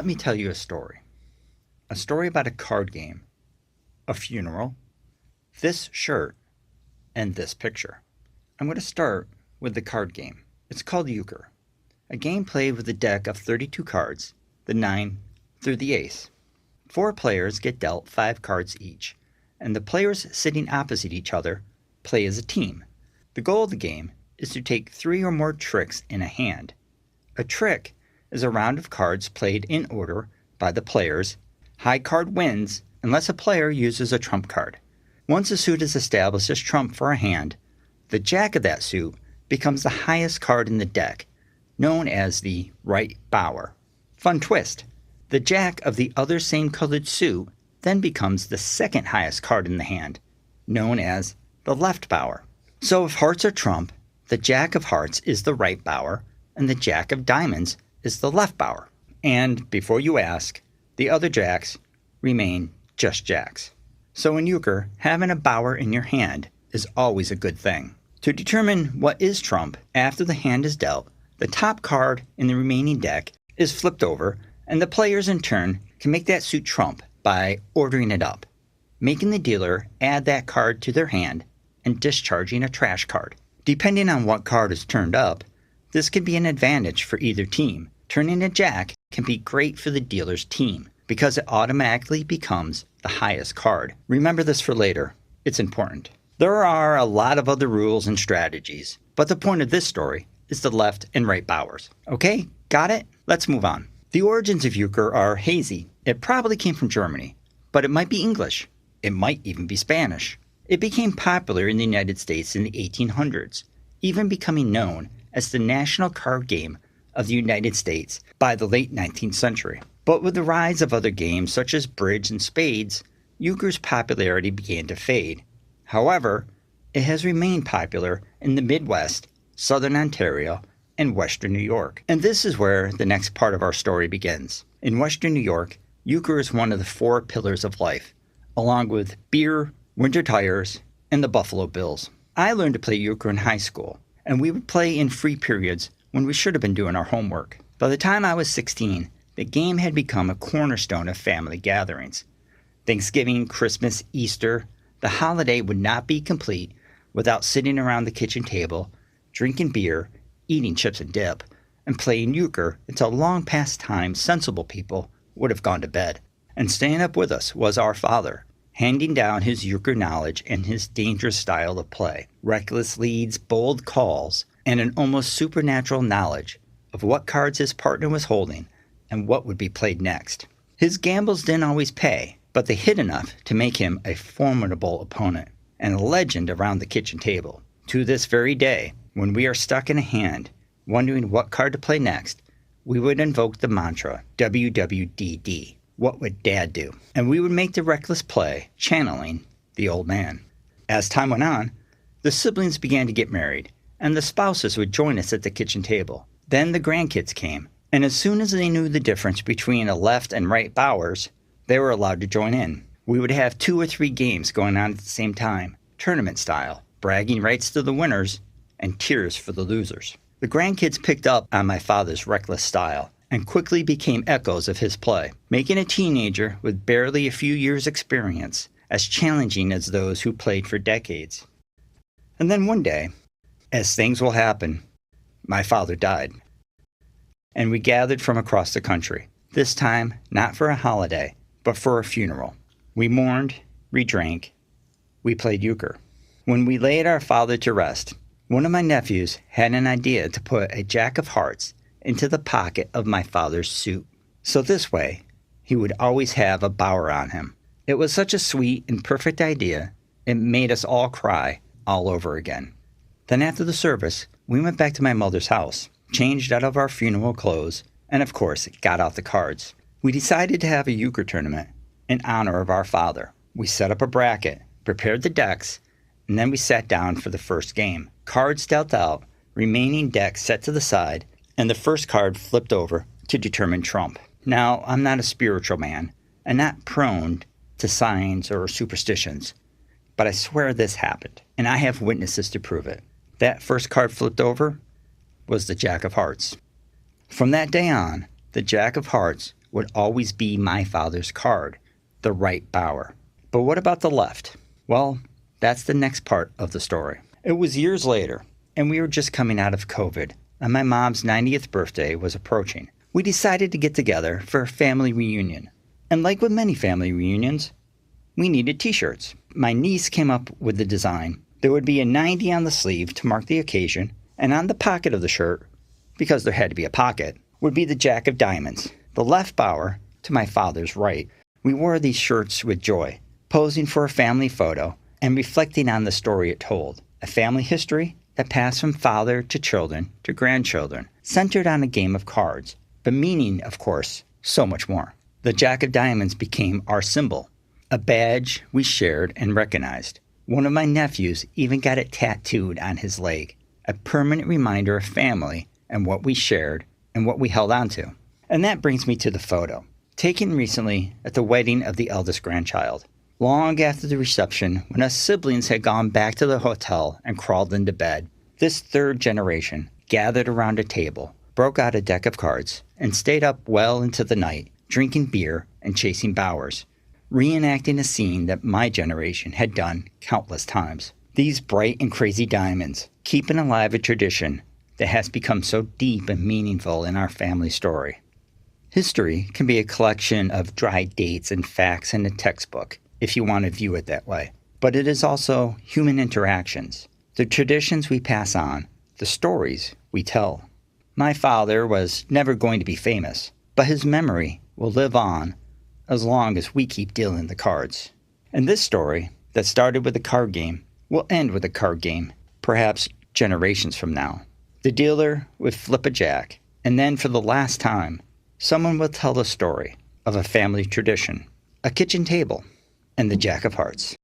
Let me tell you a story. A story about a card game, a funeral, this shirt, and this picture. I'm going to start with the card game. It's called Euchre, a game played with a deck of 32 cards, the 9 through the ace. 4 players get dealt 5 cards each, and the players sitting opposite each other play as a team. The goal of the game is to take 3 or more tricks in a hand. A trick is a round of cards played in order by the players. High card wins unless a player uses a trump card. Once a suit is established as trump for a hand, the jack of that suit becomes the highest card in the deck, known as the right bower. Fun twist, the jack of the other same colored suit then becomes the second highest card in the hand, known as the left bower. So if hearts are trump, the jack of hearts is the right bower, and the jack of diamonds is the left bower. And before you ask, the other jacks remain just jacks. So in euchre, having a bower in your hand is always a good thing. To determine what is trump after the hand is dealt, the top card in the remaining deck is flipped over, and the players in turn can make that suit trump by ordering it up, making the dealer add that card to their hand and discharging a trash card. Depending on what card is turned up, this can be an advantage for either team. Turning a jack can be great for the dealer's team because it automatically becomes the highest card. Remember this for later. It's important. There are a lot of other rules and strategies, but the point of this story is the left and right bowers. Okay, got it? Let's move on. The origins of euchre are hazy. It probably came from Germany, but it might be English. It might even be Spanish. It became popular in the United States in the 1800s, even becoming known as the national card game of the United States by the late 19th century. But with the rise of other games such as bridge and spades, euchre's popularity began to fade. However, it has remained popular in the Midwest, Southern Ontario, and Western New York. And this is where the next part of our story begins. In Western New York, euchre is one of the 4 pillars of life, along with beer, winter tires, and the Buffalo Bills. I learned to play euchre in high school, and we would play in free periods when we should have been doing our homework. By the time I was 16, the game had become a cornerstone of family gatherings. Thanksgiving, Christmas, Easter, the holiday would not be complete without sitting around the kitchen table, drinking beer, eating chips and dip, and playing euchre until long past time sensible people would have gone to bed. And staying up with us was our father, handing down his euchre knowledge and his dangerous style of play, reckless leads, bold calls, and an almost supernatural knowledge of what cards his partner was holding and what would be played next. His gambles didn't always pay, but they hit enough to make him a formidable opponent and a legend around the kitchen table. To this very day, when we are stuck in a hand, wondering what card to play next, we would invoke the mantra, WWDD, what would Dad do? And we would make the reckless play, channeling the old man. As time went on, the siblings began to get married, and the spouses would join us at the kitchen table. Then the grandkids came, and as soon as they knew the difference between a left and right bowers, they were allowed to join in. We would have 2 or 3 games going on at the same time, tournament style, bragging rights to the winners and tears for the losers. The grandkids picked up on my father's reckless style and quickly became echoes of his play, making a teenager with barely a few years' experience as challenging as those who played for decades. And then one day, as things will happen, my father died. And we gathered from across the country, this time not for a holiday, but for a funeral. We mourned, we drank, we played euchre. When we laid our father to rest, one of my nephews had an idea to put a jack of hearts into the pocket of my father's suit. So this way, he would always have a bower on him. It was such a sweet and perfect idea, it made us all cry all over again. Then after the service, we went back to my mother's house, changed out of our funeral clothes, and of course, got out the cards. We decided to have a euchre tournament in honor of our father. We set up a bracket, prepared the decks, and then we sat down for the first game. Cards dealt out, remaining decks set to the side, and the first card flipped over to determine trump. Now, I'm not a spiritual man, and not prone to signs or superstitions, but I swear this happened, and I have witnesses to prove it. That first card flipped over was the Jack of Hearts. From that day on, the Jack of Hearts would always be my father's card, the right bower. But what about the left? Well, that's the next part of the story. It was years later, and we were just coming out of COVID, and my mom's 90th birthday was approaching. We decided to get together for a family reunion. And like with many family reunions, we needed t-shirts. My niece came up with the design. There would be a 90 on the sleeve to mark the occasion, and on the pocket of the shirt, because there had to be a pocket, would be the Jack of Diamonds, the left bower to my father's right. We wore these shirts with joy, posing for a family photo and reflecting on the story it told, a family history that passed from father to children to grandchildren, centered on a game of cards, but meaning, of course, so much more. The Jack of Diamonds became our symbol, a badge we shared and recognized. One of my nephews even got it tattooed on his leg, a permanent reminder of family and what we shared and what we held on to. And that brings me to the photo, taken recently at the wedding of the eldest grandchild. Long after the reception, when us siblings had gone back to the hotel and crawled into bed, this third generation gathered around a table, broke out a deck of cards, and stayed up well into the night, drinking beer and chasing bowers, reenacting a scene that my generation had done countless times. These bright and crazy diamonds, keeping alive a tradition that has become so deep and meaningful in our family story. History can be a collection of dry dates and facts in a textbook, if you want to view it that way. But it is also human interactions, the traditions we pass on, the stories we tell. My father was never going to be famous, but his memory will live on as long as we keep dealing the cards. And this story, that started with a card game, will end with a card game, perhaps generations from now. The dealer would flip a jack, and then for the last time, someone will tell the story of a family tradition, a kitchen table, and the Jack of Hearts.